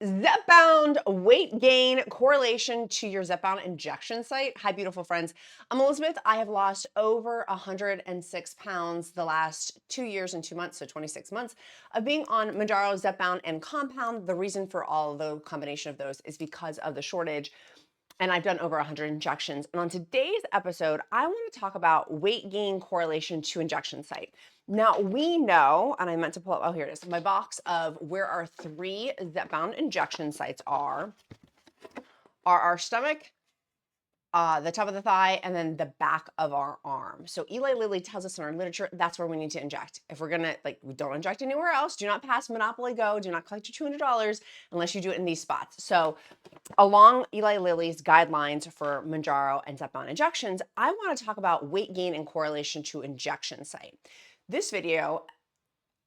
Zepbound weight gain correlation to your Zepbound injection site. Hi, beautiful friends. I'm Elizabeth. I have lost over 106 pounds the last 2 years and 2 months, so 26 months of being on Mounjaro, Zepbound, and Compound. The reason for all of the combination of those is because of the shortage. And I've done over 100 injections. And on today's episode, I want to talk about weight gain correlation to injection site. Now, we know, and I meant to pull up, oh, here it is, my box of where our 3 Zepbound injection sites are our stomach, the top of the thigh, and then the back of our arm. So Eli Lilly tells us in our literature, that's where we need to inject. If we're gonna, we don't inject anywhere else, do not pass Monopoly Go, do not collect your $200 unless you do it in these spots. So along Eli Lilly's guidelines for Mounjaro and Zepbound injections, I want to talk about weight gain in correlation to injection site. This video,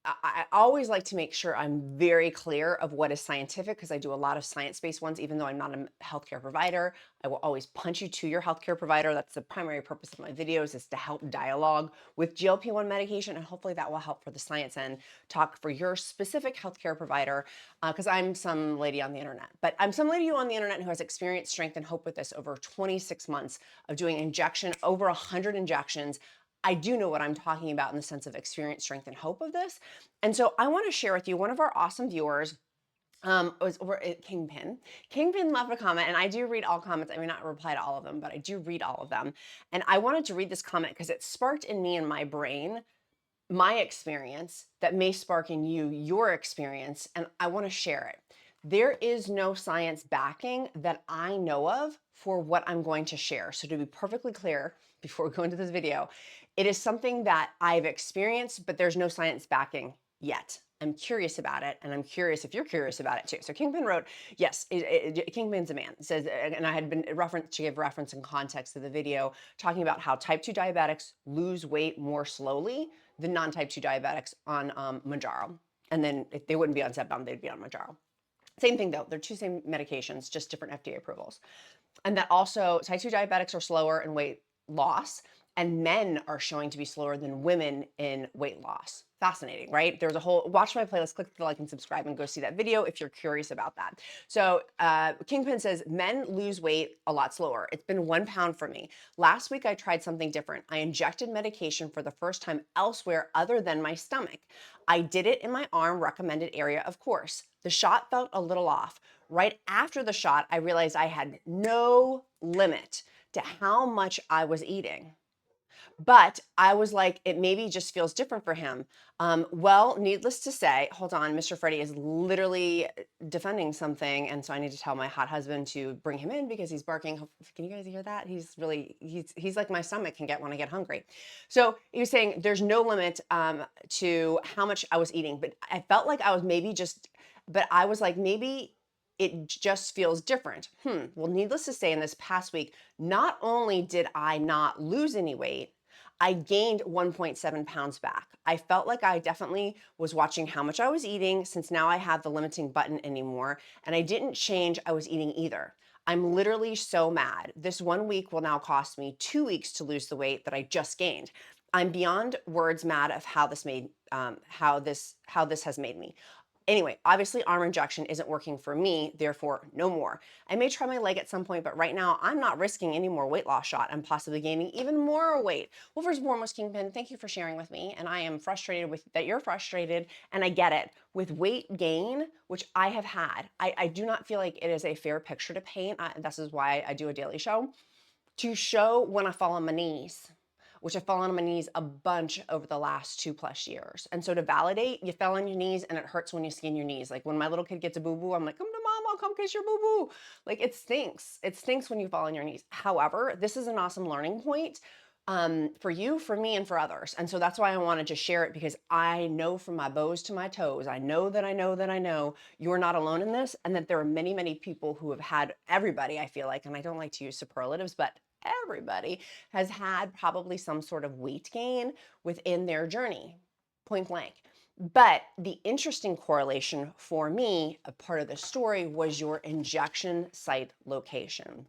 I always like to make sure I'm very clear of what is scientific because I do a lot of science-based ones, even though I'm not a healthcare provider. I will always punch you to your healthcare provider. That's the primary purpose of my videos, is to help dialogue with GLP-1 medication, and hopefully that will help for the science and talk for your specific healthcare provider, because I'm some lady on the internet. But I'm some lady on the internet who has experience, strength, and hope with this over 26 months of doing injection, over 100 injections. I do know what I'm talking about in the sense of experience, strength, and hope of this. And so I want to share with you, one of our awesome viewers was Kingpin. Kingpin left a comment, and I do read all comments. I may not reply to all of them, but I do read all of them. And I wanted to read this comment because it sparked in me and my brain my experience that may spark in you your experience, and I want to share it. There is no science backing that I know of for what I'm going to share. So to be perfectly clear, before we go into this video, it is something that I've experienced, but there's no science backing yet. I'm curious about it, and I'm curious if you're curious about it too. So Kingpin wrote, yes, Kingpin's a man. It says, and I had been referenced to give reference and context to the video, talking about how type 2 diabetics lose weight more slowly than non-type 2 diabetics on Mounjaro. And then if they wouldn't be on Zepbound, they'd be on Mounjaro. Same thing though, they're two same medications, just different FDA approvals. And that also type 2 diabetics are slower in weight loss, and men are showing to be slower than women in weight loss. Fascinating, right? There's a whole, watch my playlist, click the like and subscribe and go see that video if you're curious about that. So Kingpin says, men lose weight a lot slower. It's been 1 pound for me. Last week, I tried something different. I injected medication for the first time elsewhere other than my stomach. I did it in my arm recommended area, of course. The shot felt a little off. Right after the shot, I realized I had no limit to how much I was eating. But I was like, it maybe just feels different for him. Well, needless to say, hold on, Mr. Freddie is literally defending something. And so I need to tell my hot husband to bring him in because he's barking. Can you guys hear that? He's really, he's like my stomach can get when I get hungry. So he was saying there's no limit to how much I was eating, but I felt like I was maybe just, but I was like, maybe it just feels different. Well, needless to say, in this past week, not only did I not lose any weight, I gained 1.7 pounds back. I felt like I definitely was watching how much I was eating, since now I have the limiting button anymore, and I didn't change I was eating either. I'm literally so mad. This 1 week will now cost me 2 weeks to lose the weight that I just gained. I'm beyond words mad of how this has made me. Anyway, obviously arm injection isn't working for me, therefore no more. I may try my leg at some point, but right now I'm not risking any more weight loss shot. I'm possibly gaining even more weight. Well, first and foremost, Kingpin, thank you for sharing with me. And I am frustrated with that you're frustrated, and I get it. With weight gain, which I have had, I do not feel like it is a fair picture to paint. This is why I do a daily show, to show when I fall on my knees, which I've fallen on my knees a bunch over the last 2+ years. And so to validate, you fell on your knees and it hurts when you skin your knees. Like when my little kid gets a boo-boo, I'm like, come to mom, I'll come kiss your boo-boo. Like it stinks. It stinks when you fall on your knees. However, this is an awesome learning point for you, for me, and for others. And so that's why I wanted to share it, because I know from my bows to my toes, I know that I know that I know you're not alone in this, and that there are many, many people who have had, everybody, I feel like, and I don't like to use superlatives, but everybody has had probably some sort of weight gain within their journey, point blank. But the interesting correlation for me, a part of the story, was your injection site location.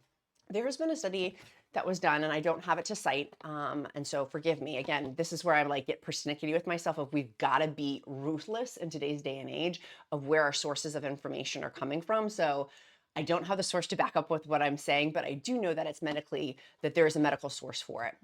There has been a study that was done, and I don't have it to cite. And so forgive me. Again, this is where I like get persnickety with myself of we've got to be ruthless in today's day and age of where our sources of information are coming from. So I don't have the source to back up with what I'm saying, but I do know that it's medically, that there is a medical source for it.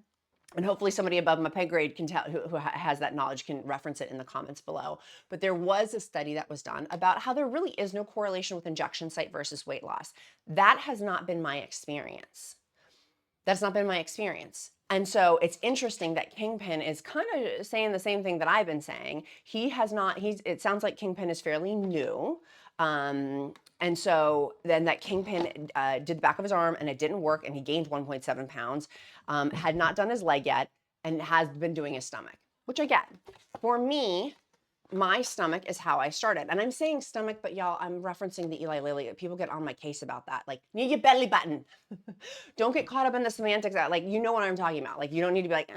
And hopefully somebody above my pay grade can tell, who has that knowledge can reference it in the comments below. But there was a study that was done about how there really is no correlation with injection site versus weight loss. That has not been my experience. That's not been my experience. And so it's interesting that Kingpin is kind of saying the same thing that I've been saying. He has not, it sounds like Kingpin is fairly new. And so then that Kingpin did the back of his arm and it didn't work and he gained 1.7 pounds, had not done his leg yet and has been doing his stomach, which I get. For me, my stomach is how I started. And I'm saying stomach, but y'all, I'm referencing the Eli Lilly. People get on my case about that. Like, need your belly button. Don't get caught up in the semantics. Like, you know what I'm talking about. Like, you don't need to be like,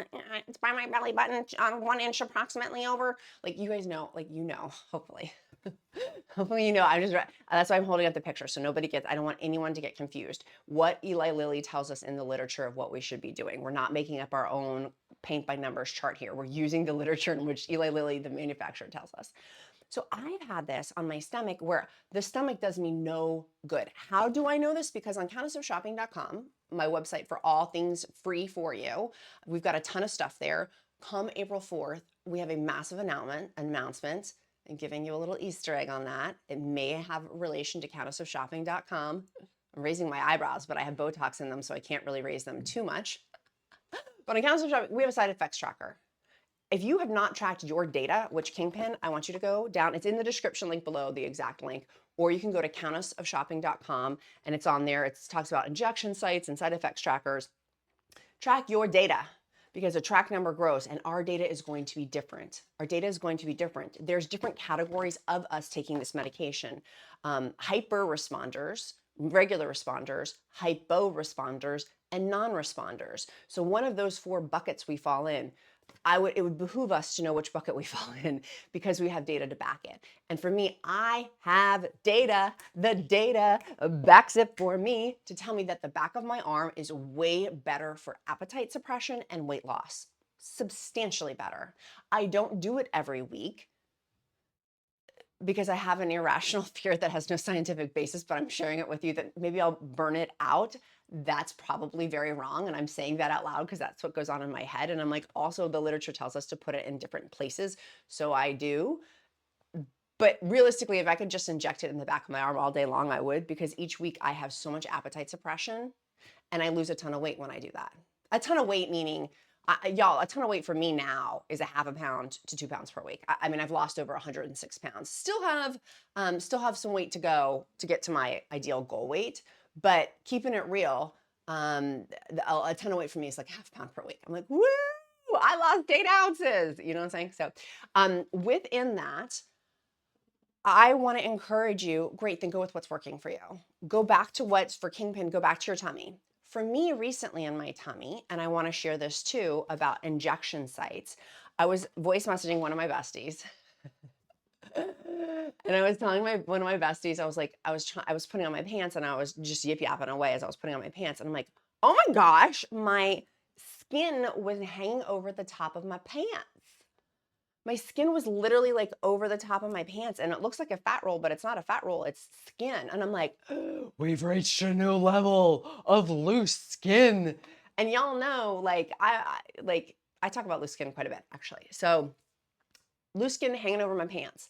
it's by my belly button, 1 inch approximately over. Like, you guys know, like, you know, hopefully. Hopefully, you know, that's why I'm holding up the picture. So nobody gets, I don't want anyone to get confused. What Eli Lilly tells us in the literature of what we should be doing. We're not making up our own paint by numbers chart here. We're using the literature in which Eli Lilly, the manufacturer, tells us. So I've had this on my stomach where the stomach does me no good. How do I know this? Because on countessofshopping.com, my website for all things free for you, we've got a ton of stuff there. Come April 4th, we have a massive announcement and giving you a little Easter egg on that. It may have relation to countessofshopping.com. I'm raising my eyebrows, but I have Botox in them, so I can't really raise them too much. But on Countess of Shopping, we have a side effects tracker. If you have not tracked your data, which Kingpin, I want you to go down. It's in the description link below, the exact link, or you can go to countessofshopping.com and it's on there. It talks about injection sites and side effects trackers. Track your data because a track number grows and our data is going to be different. Our data is going to be different. There's different categories of us taking this medication. Hyper responders, regular responders, hypo responders, and non-responders. So one of those 4 buckets we fall in. It would behoove us to know which bucket we fall in because we have data to back it. And for me, I have data. The data backs it for me to tell me that the back of my arm is way better for appetite suppression and weight loss. Substantially better. I don't do it every week because I have an irrational fear that has no scientific basis, but I'm sharing it with you that maybe I'll burn it out. That's probably very wrong. And I'm saying that out loud because that's what goes on in my head. And I'm like, also the literature tells us to put it in different places. So I do. But realistically, if I could just inject it in the back of my arm all day long, I would, because each week I have so much appetite suppression and I lose a ton of weight when I do that. A ton of weight meaning, y'all, a ton of weight for me now is a ½ pound to 2 pounds per week. I mean, I've lost over 106 pounds. Still have some weight to go to get to my ideal goal weight, but keeping it real, a ton of weight for me is like ½ pound per week. I'm like, woo, I lost 8 ounces. You know what I'm saying? So within that, I want to encourage you, great, then go with what's working for you. Go back to what's for Kingpin, go back to your tummy. For me recently in my tummy, and I want to share this too about injection sites, I was voice messaging one of my besties. And I was telling one of my besties, I was like, I was putting on my pants and I was just yip yapping away as I was putting on my pants. And I'm like, oh my gosh, my skin was hanging over the top of my pants. My skin was literally like over the top of my pants and it looks like a fat roll, but it's not a fat roll, it's skin. And I'm like, we've reached a new level of loose skin. And y'all know, like, I talk about loose skin quite a bit actually. So loose skin hanging over my pants.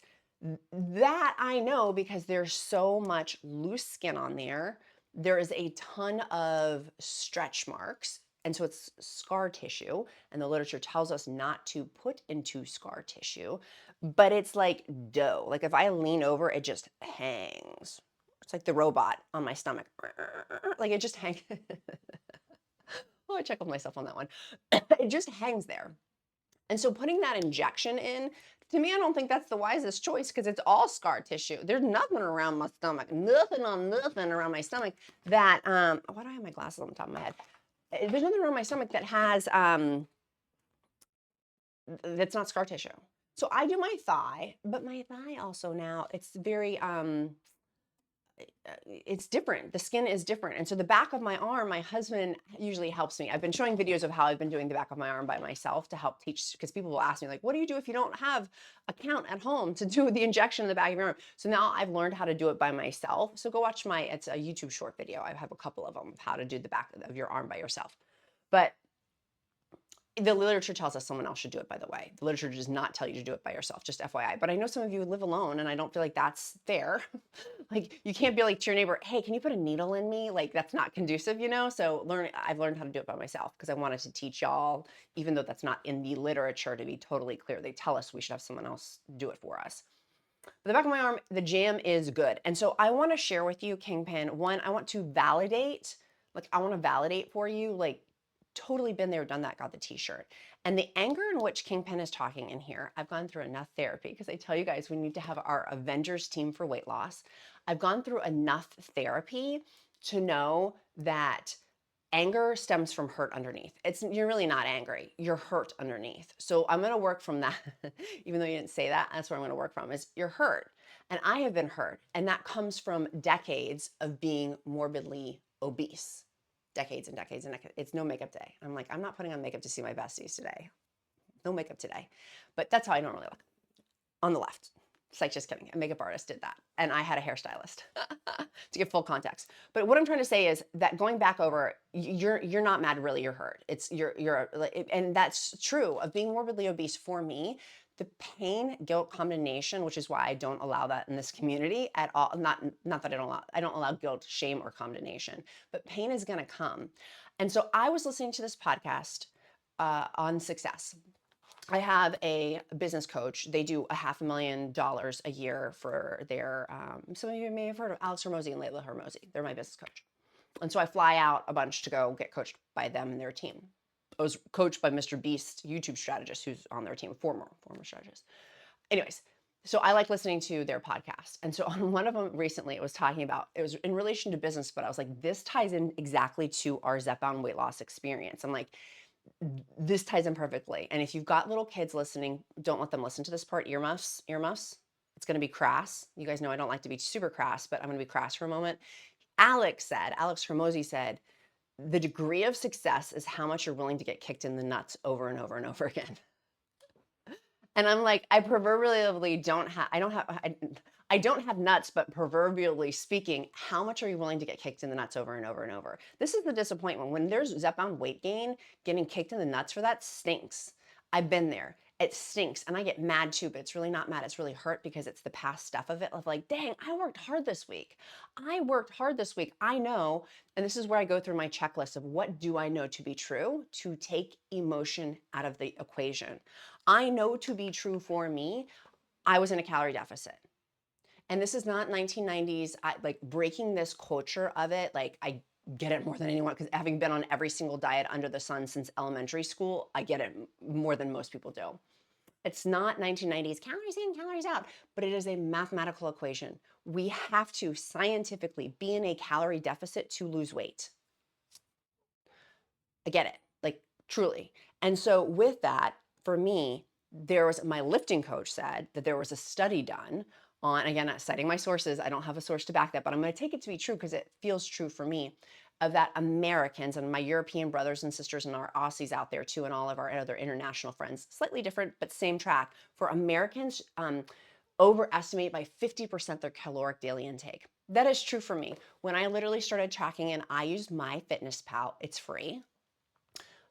That I know because there's so much loose skin on there. There is a ton of stretch marks. And so it's scar tissue, and the literature tells us not to put into scar tissue, but it's like dough. Like if I lean over, it just hangs. It's like the robot on my stomach. Like it just hangs. Oh, I chuckled myself on that one. It just hangs there. And so putting that injection in, to me, I don't think that's the wisest choice because it's all scar tissue. There's nothing around my stomach, nothing around my stomach that, why do I have my glasses on the top of my head? There's nothing around my stomach that has, that's not scar tissue. So I do my thigh, but my thigh also now, it's very, it's different. The skin is different. And so the back of my arm, my husband usually helps me. I've been showing videos of how I've been doing the back of my arm by myself to help teach, because people will ask me like, what do you do if you don't have a count at home to do the injection in the back of your arm? So now I've learned how to do it by myself. So go watch it's a YouTube short video. I have a couple of them of how to do the back of your arm by yourself. But the literature tells us someone else should do it, by the way. The literature does not tell you to do it by yourself, just FYI. But I know some of you live alone, and I don't feel like that's fair. Like, you can't be like to your neighbor, hey, can you put a needle in me? Like, that's not conducive, you know? So I've learned how to do it by myself because I wanted to teach y'all, even though that's not in the literature, to be totally clear. They tell us we should have someone else do it for us. But the back of my arm, the jam is good. And so I want to share with you, Kingpin, one, I want to validate for you, like, totally been there, done that, got the t-shirt. And the anger in which Kingpin is talking in here, I've gone through enough therapy, because I tell you guys, we need to have our Avengers team for weight loss. I've gone through enough therapy to know that anger stems from hurt underneath. You're really not angry, you're hurt underneath. So I'm going to work from that. Even though you didn't say that, that's where I'm going to work from, is you're hurt. And I have been hurt. And that comes from decades of being morbidly obese. Decades and decades and decades. It's no makeup day. I'm like, I'm not putting on makeup to see my besties today. No makeup today. But that's how I normally look. On the left. It's like, just kidding. A makeup artist did that. And I had a hairstylist to give full context. But what I'm trying to say is that going back over, you're not mad, really, you're hurt. And that's true of being morbidly obese for me. The pain, guilt, condemnation, which is why I don't allow that in this community at all. Not that I don't allow guilt, shame, or condemnation, but pain is going to come. And so I was listening to this podcast on success. I have a business coach. They do $500,000 a year for their, some of you may have heard of Alex Hormozy and Layla Hormozy. They're my business coach. And so I fly out a bunch to go get coached by them and their team. I was coached by Mr. Beast, YouTube strategist, who's on their team, former strategist. Anyways, so I like listening to their podcast. And so on one of them recently, it was in relation to business, but I was like, this ties in exactly to our Zepbound weight loss experience. I'm like, this ties in perfectly. And if you've got little kids listening, don't let them listen to this part. Earmuffs. It's going to be crass. You guys know I don't like to be super crass, but I'm going to be crass for a moment. Alex Hormozy said, the degree of success is how much you're willing to get kicked in the nuts over and over and over again. And I'm like, I proverbially don't have nuts, but proverbially speaking, how much are you willing to get kicked in the nuts over and over and over? This is the disappointment. When there's Zepbound weight gain, getting kicked in the nuts for that stinks. I've been there. It stinks. And I get mad too, but it's really not mad. It's really hurt because it's the past stuff of it, of like, dang, I worked hard this week. I know, and this is where I go through my checklist of what do I know to be true to take emotion out of the equation. I know to be true for me, I was in a calorie deficit. And this is not 1990s, like breaking this culture of it. Like, I get it more than anyone, because having been on every single diet under the sun since elementary school, I get it more than most people do. It's not 1990s, calories in, calories out, but it is a mathematical equation. We have to scientifically be in a calorie deficit to lose weight. I get it, like, truly. And so with that, for me, my lifting coach said that there was a study done on, again, not citing my sources, I don't have a source to back that, but I'm going to take it to be true because it feels true for me, of that Americans, and my European brothers and sisters and our Aussies out there too, and all of our other international friends, slightly different, but same track. For Americans, overestimate by 50% their caloric daily intake. That is true for me. When I literally started tracking, and I used MyFitnessPal, it's free.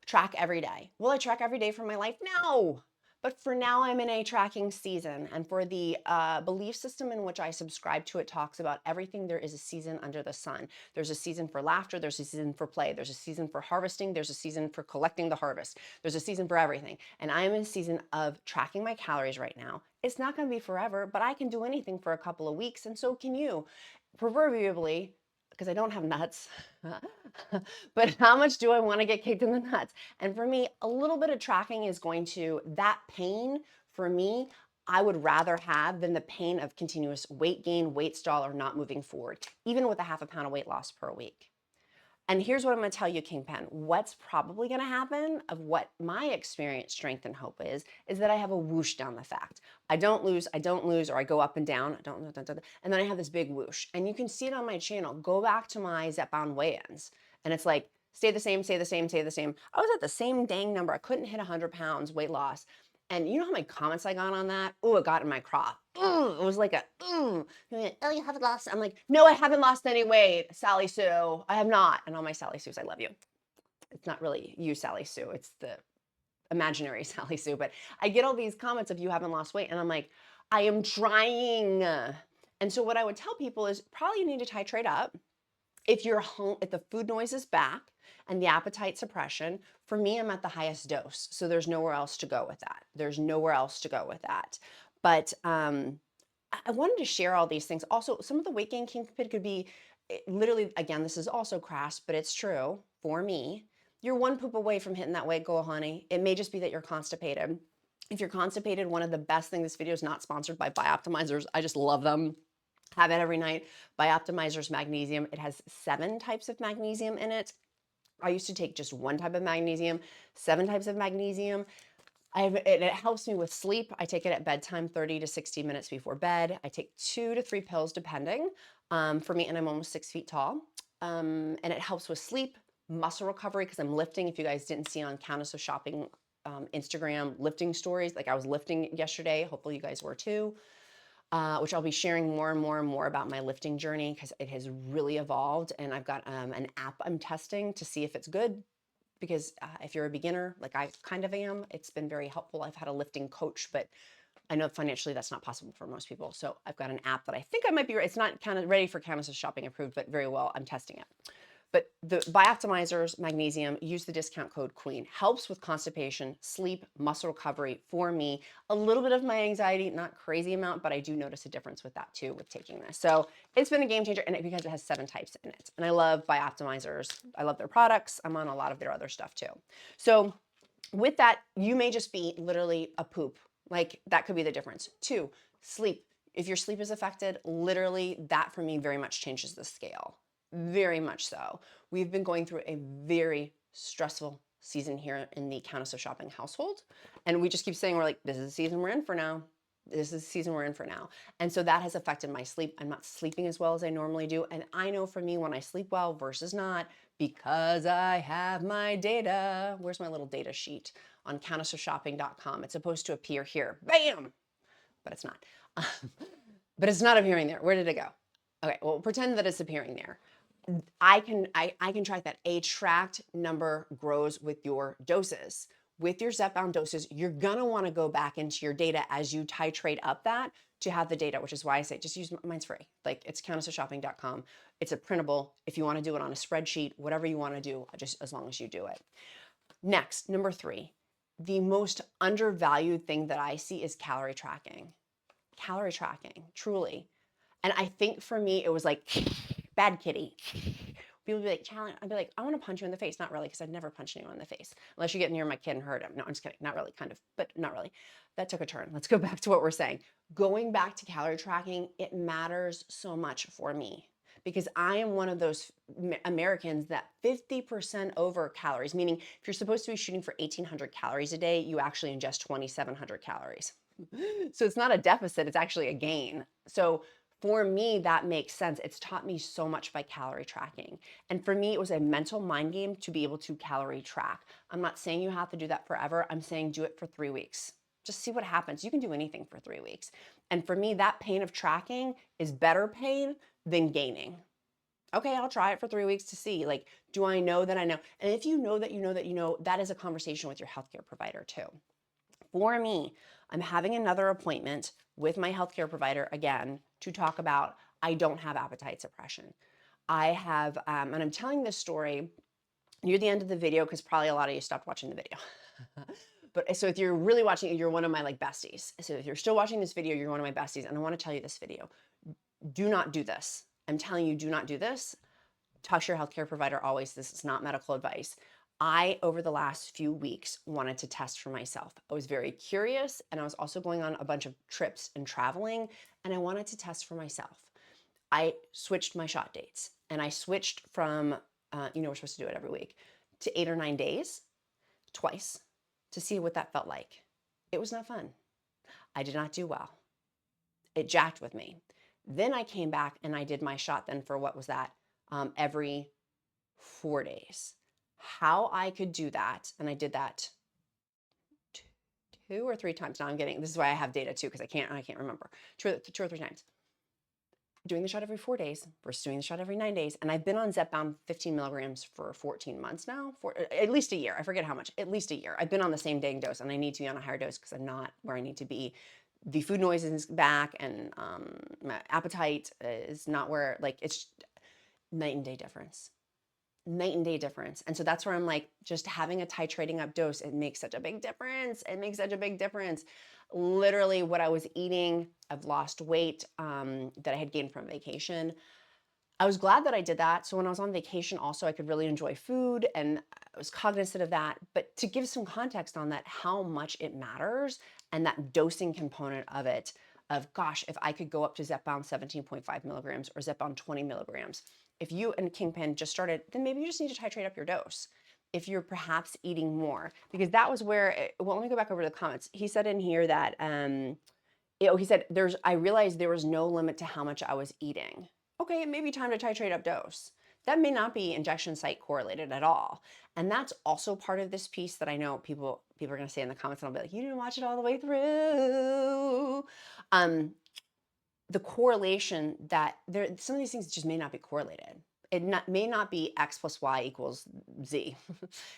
Track every day. Will I track every day for my life? No. But for now, I'm in a tracking season. And for the belief system in which I subscribe to, it talks about everything. There is a season under the sun. There's a season for laughter. There's a season for play. There's a season for harvesting. There's a season for collecting the harvest. There's a season for everything. And I am in a season of tracking my calories right now. It's not going to be forever, but I can do anything for a couple of weeks. And so can you. Proverbially, because I don't have nuts, but how much do I want to get kicked in the nuts? And for me, a little bit of tracking is going to, that pain for me, I would rather have than the pain of continuous weight gain, weight stall, or not moving forward, even with a 0.5 pound of weight loss per week. And here's what I'm going to tell you, Kingpin. What's probably going to happen, of what my experience, strength, and hope is that I have a whoosh down the fact. I don't lose, or I go up and down, and then I have this big whoosh. And you can see it on my channel. Go back to my Zepbound weigh-ins, and it's like, stay the same, stay the same, stay the same. I was at the same dang number. I couldn't hit 100 pounds weight loss. And you know how many comments I got on that? Oh, it got in my crop. Ooh, it was like a, oh, you haven't lost. I'm like, no, I haven't lost any weight, Sally Sue. I have not. And all my Sally Sues, I love you. It's not really you, Sally Sue. It's the imaginary Sally Sue. But I get all these comments of you haven't lost weight. And I'm like, I am trying. And so what I would tell people is probably you need to titrate up. If you're home, if the food noise is back and the appetite suppression, for me, I'm at the highest dose. So there's nowhere else to go with that. There's nowhere else to go with that. But I wanted to share all these things. Also, some of the weight gain Kingpin could be literally, again, this is also crass, but it's true for me. You're one poop away from hitting that weight goal, honey. It may just be that you're constipated. If you're constipated, one of the best things, this video is not sponsored by Bioptimizers. I just love them. Have it every night. Bioptimizers magnesium. It has 7 types of magnesium in it. I used to take just 1 type of magnesium, 7 types of magnesium. It helps me with sleep. I take it at bedtime, 30 to 60 minutes before bed. I take 2 to 3 pills depending for me, and I'm almost 6 feet tall. And it helps with sleep, muscle recovery, because I'm lifting. If you guys didn't see on Countess of Shopping Instagram lifting stories, like I was lifting yesterday. Hopefully you guys were too. Which I'll be sharing more and more and more about my lifting journey because it has really evolved. And I've got an app I'm testing to see if it's good. Because if you're a beginner, like I kind of am, it's been very helpful. I've had a lifting coach, but I know financially that's not possible for most people. So I've got an app that I think I might be, it's not kind of ready for Countess of Shopping approved, but very well, I'm testing it. But the Bioptimizers magnesium, use the discount code QUEEN, helps with constipation, sleep, muscle recovery for me. A little bit of my anxiety, not crazy amount, but I do notice a difference with that too, with taking this. So it's been a game changer, and because it has 7 types in it. And I love Bioptimizers. I love their products. I'm on a lot of their other stuff too. So with that, you may just be literally a poop. Like that could be the difference. 2, sleep. If your sleep is affected, literally that for me very much changes the scale. Very much so. We've been going through a very stressful season here in the Countess of Shopping household. And we just keep saying, we're like, this is the season we're in for now. This is the season we're in for now. And so that has affected my sleep. I'm not sleeping as well as I normally do. And I know for me when I sleep well versus not, because I have my data. Where's my little data sheet on countessofshopping.com? It's supposed to appear here. Bam! But it's not. But it's not appearing there. Where did it go? Okay, well, pretend that it's appearing there. I can track that. A tracked number grows with your doses. With your Zepbound doses, you're gonna wanna go back into your data as you titrate up that to have the data, which is why I say just use, mine's free. Like it's countessofshopping.com. It's a printable. If you wanna do it on a spreadsheet, whatever you wanna do, just as long as you do it. Next, number 3, the most undervalued thing that I see is calorie tracking. Calorie tracking, truly. And I think for me, it was like, bad kitty. People would be like, challenge. I'd be like, I want to punch you in the face. Not really, because I've never punched anyone in the face. Unless you get near my kid and hurt him. No, I'm just kidding. Not really, kind of, but not really. That took a turn. Let's go back to what we're saying. Going back to calorie tracking, it matters so much for me. Because I am one of those Americans that 50% over calories, meaning if you're supposed to be shooting for 1,800 calories a day, you actually ingest 2,700 calories. So it's not a deficit, it's actually a gain. So for me, that makes sense. It's taught me so much by calorie tracking. And for me, it was a mental mind game to be able to calorie track. I'm not saying you have to do that forever. I'm saying do it for 3 weeks. Just see what happens. You can do anything for 3 weeks. And for me, that pain of tracking is better pain than gaining. Okay, I'll try it for 3 weeks to see. Like, do I know that I know? And if you know that you know that you know, that is a conversation with your healthcare provider too. For me, I'm having another appointment with my healthcare provider again to talk about I don't have appetite suppression. I have, and I'm telling this story near the end of the video because probably a lot of you stopped watching the video. But so if you're really watching, you're one of my like besties. So if you're still watching this video, you're one of my besties. And I want to tell you this video. Do not do this. I'm telling you, do not do this. Talk to your healthcare provider always. This is not medical advice. I, over the last few weeks, wanted to test for myself. I was very curious, and I was also going on a bunch of trips and traveling, and I wanted to test for myself. I switched my shot dates, and I switched from we're supposed to do it every week, to 8 or 9 days, twice, to see what that felt like. It was not fun. I did not do well. It jacked with me. Then I came back and I did my shot then for what was that? Every 4 days. How I could do that, and I did that 2 or 3 times. Now this is why I have data too, because I can't remember. 2 or 3 times. Doing the shot every 4 days versus doing the shot every 9 days. And I've been on Zepbound 15 milligrams for 14 months now, for at least a year. I forget how much, at least a year. I've been on the same dang dose, and I need to be on a higher dose because I'm not where I need to be. The food noise is back, and my appetite is not where, like, it's night and day difference. Night and day difference. And so that's where I'm like, just having a titrating up dose, it makes such a big difference. It makes such a big difference. Literally what I was eating, I've lost weight that I had gained from vacation. I was glad that I did that. So when I was on vacation also, I could really enjoy food, and I was cognizant of that. But to give some context on that, how much it matters, and that dosing component of it, of gosh, if I could go up to Zepbound 17.5 milligrams or Zepbound 20 milligrams, if you and Kingpin just started, then maybe you just need to titrate up your dose. If you're perhaps eating more, because that was where, well, let me go back over to the comments. He said in here that, he said, I realized there was no limit to how much I was eating. Okay, it may be time to titrate up dose. That may not be injection site correlated at all. And that's also part of this piece that I know people are going to say in the comments, and I'll be like, you didn't watch it all the way through. The correlation that some of these things just may not be correlated. It may not be X plus Y equals Z.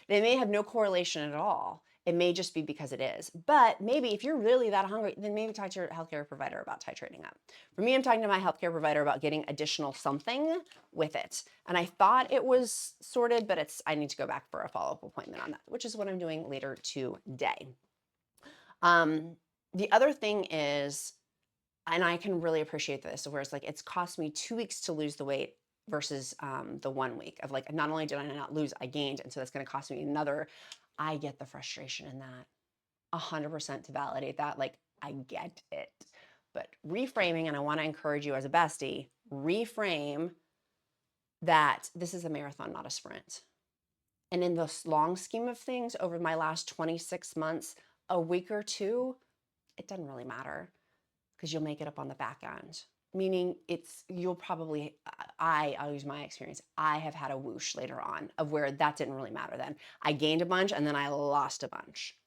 They may have no correlation at all. It may just be because it is. But maybe if you're really that hungry, then maybe talk to your healthcare provider about titrating up. For me, I'm talking to my healthcare provider about getting additional something with it. And I thought it was sorted, but I need to go back for a follow-up appointment on that, which is what I'm doing later today. The other thing is, and I can really appreciate this, where it's like, it's cost me 2 weeks to lose the weight versus the 1 week of, like, not only did I not lose, I gained. And so that's going to cost me another. I get the frustration in that 100% to validate that. Like, I get it, but reframing, and I want to encourage you as a bestie, reframe that this is a marathon, not a sprint. And in the long scheme of things, over my last 26 months, a week or two, it doesn't really matter, because you'll make it up on the back end. Meaning you'll probably, I'll use my experience, I have had a whoosh later on of where that didn't really matter then. I gained a bunch and then I lost a bunch.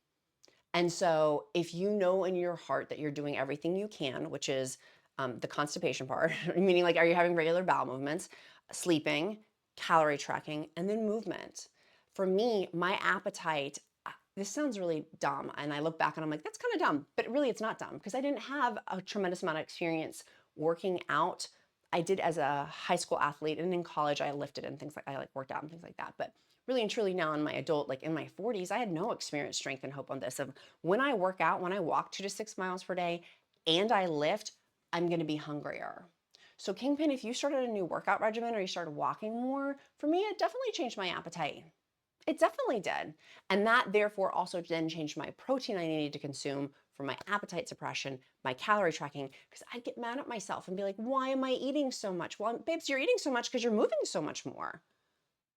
And so if you know in your heart that you're doing everything you can, which is the constipation part, meaning, like, are you having regular bowel movements, sleeping, calorie tracking, and then movement. For me, my appetite, this sounds really dumb, and I look back and I'm like, that's kind of dumb, but really it's not dumb, because I didn't have a tremendous amount of experience working out. I did as a high school athlete, and in college I lifted and things like, I like worked out and things like that. But really and truly now in my adult, like in my 40s, I had no experience, strength, and hope on this. Of when I work out, when I walk 2 to 6 miles per day and I lift, I'm going to be hungrier. So Kingpin, if you started a new workout regimen or you started walking more, for me, it definitely changed my appetite. It definitely did. And that therefore also then changed my protein I needed to consume for my appetite suppression, my calorie tracking, because I'd get mad at myself and be like, why am I eating so much? Well, babes, you're eating so much because you're moving so much more.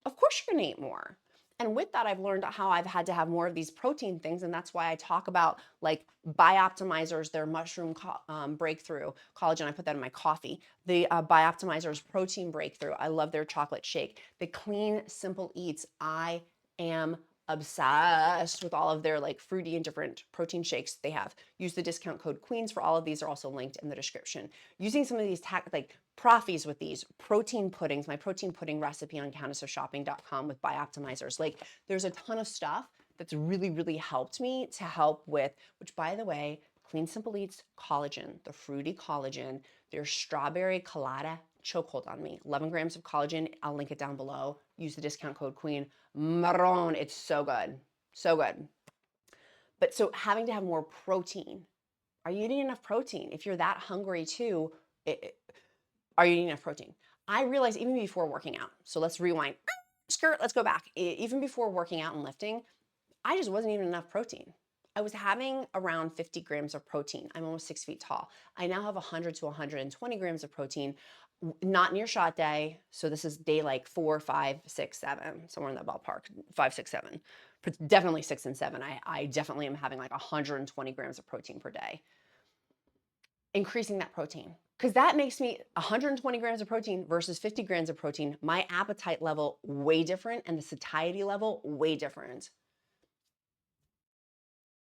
Of course you're gonna eat more. And with that, I've learned how I've had to have more of these protein things. And that's why I talk about, like, Bioptimizers, their mushroom breakthrough collagen. I put that in my coffee. The Bioptimizers protein breakthrough. I love their chocolate shake. The Clean Simple Eats. I am obsessed with all of their, like, fruity and different protein shakes they have. Use the discount code QUEENS for all of these. Are also linked in the description. Using some of these like proffies with these protein puddings, my protein pudding recipe on countessofshopping.com with Bioptimizers. Like, there's a ton of stuff that's really, really helped me to help with, which, by the way, Clean Simple Eats collagen, the fruity collagen, their strawberry colada chokehold on me, 11 grams of collagen. I'll link it down below. Use the discount code QUEEN. Marron, it's so good. So good. But so having to have more protein. Are you eating enough protein? If you're that hungry too, are you eating enough protein? I realized even before working out, so let's rewind, skirt, let's go back. Even before working out and lifting, I just wasn't eating enough protein. I was having around 50 grams of protein. I'm almost 6 feet tall. I now have 100 to 120 grams of protein. not near shot day. So this is day like 4, 5, 6, 7, somewhere in that ballpark, 5, 6, 7. But definitely 6 and 7. I definitely am having like 120 grams of protein per day. Increasing that protein, because that makes me 120 grams of protein versus 50 grams of protein. My appetite level way different and the satiety level way different.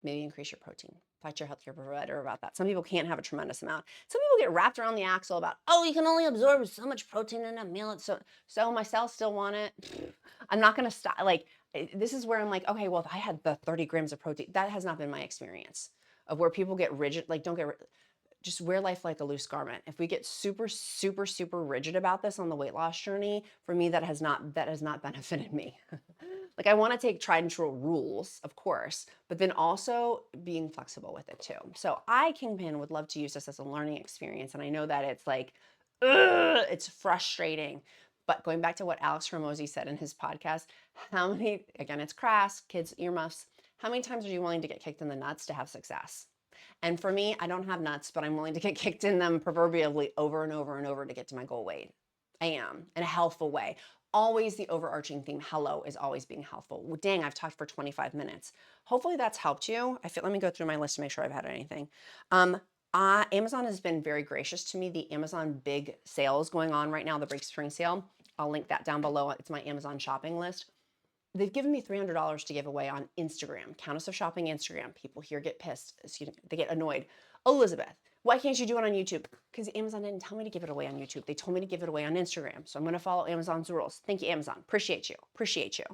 Maybe increase your protein. Talk to your healthcare provider about that. Some people can't have a tremendous amount. Some people get wrapped around the axle about, oh, you can only absorb so much protein in a meal. So my cells still want it. I'm not going to stop. Like, this is where I'm like, okay, well, if I had the 30 grams of protein, that has not been my experience of where people get rigid. Like, don't get just wear life like a loose garment. If we get super, super, super rigid about this on the weight loss journey, for me, that has not benefited me. Like, I want to take tried and true rules, of course, but then also being flexible with it too. So I, Kingpin, would love to use this as a learning experience. And I know that it's like, ugh, it's frustrating. But going back to what Alex Hormozi said in his podcast, how many, again, it's crass, kids, earmuffs, how many times are you willing to get kicked in the nuts to have success? And for me, I don't have nuts, but I'm willing to get kicked in them proverbially over and over and over to get to my goal weight. I am, in a healthful way. Always the overarching theme, hello, is always being healthful. Well, dang, I've talked for 25 minutes. Hopefully that's helped you. Let me go through my list to make sure I've had anything. Amazon has been very gracious to me. The Amazon big sales going on right now, the Break Spring sale. I'll link that down below. It's my Amazon shopping list. They've given me $300 to give away on Instagram. Countess of Shopping Instagram. People here get pissed. Excuse me, they get annoyed. Elizabeth, why can't you do it on YouTube? Because Amazon didn't tell me to give it away on YouTube. They told me to give it away on Instagram. So I'm going to follow Amazon's rules. Thank you, Amazon. Appreciate you. Appreciate you.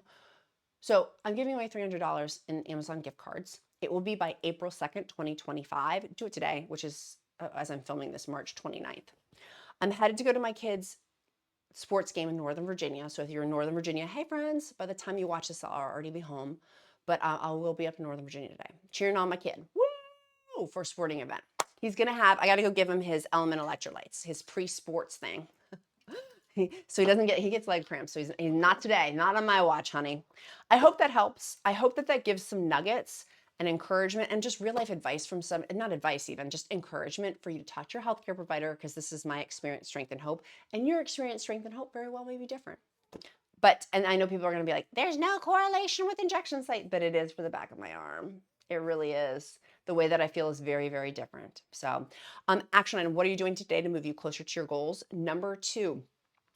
So I'm giving away $300 in Amazon gift cards. It will be by April 2nd, 2025. Do it today, which is, as I'm filming this, March 29th. I'm headed to go to my kids' sports game in Northern Virginia. So if you're in Northern Virginia, hey friends, by the time you watch this, I'll already be home. But I will be up in Northern Virginia today, cheering on my kid. Woo! For a sporting event. He's gonna have, I gotta go give him his Element electrolytes, his pre-sports thing. So he doesn't get, he gets leg cramps. So he's not today, not on my watch, honey. I hope that helps. I hope that gives some nuggets and encouragement and just real life advice from some, not advice even, just encouragement for you to talk to your healthcare provider, because this is my experience, strength, and hope. And your experience, strength, and hope very well may be different. But, and I know people are going to be like, there's no correlation with injection site, but it is for the back of my arm. It really is. The way that I feel is very, very different. So action item, what are you doing today to move you closer to your goals? Number 2.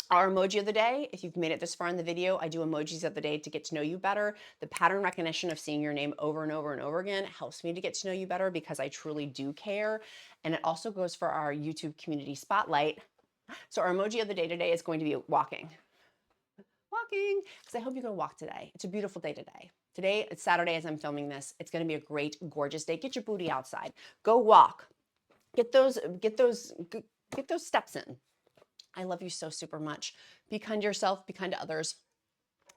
Our emoji of the day, if you've made it this far in the video, I do emojis of the day to get to know you better. The pattern recognition of seeing your name over and over and over again helps me to get to know you better because I truly do care. And it also goes for our YouTube community spotlight. So our emoji of the day today is going to be walking. Walking, because I hope you go walk today. It's a beautiful day today. Today, it's Saturday as I'm filming this. It's going to be a great, gorgeous day. Get your booty outside. Go walk. Get those steps in. I love you so super much. Be kind to yourself, be kind to others,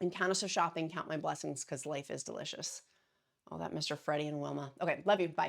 and count us of shopping, count my blessings, because life is delicious. Oh, that Mr. Freddie and Wilma. Okay, love you. Bye.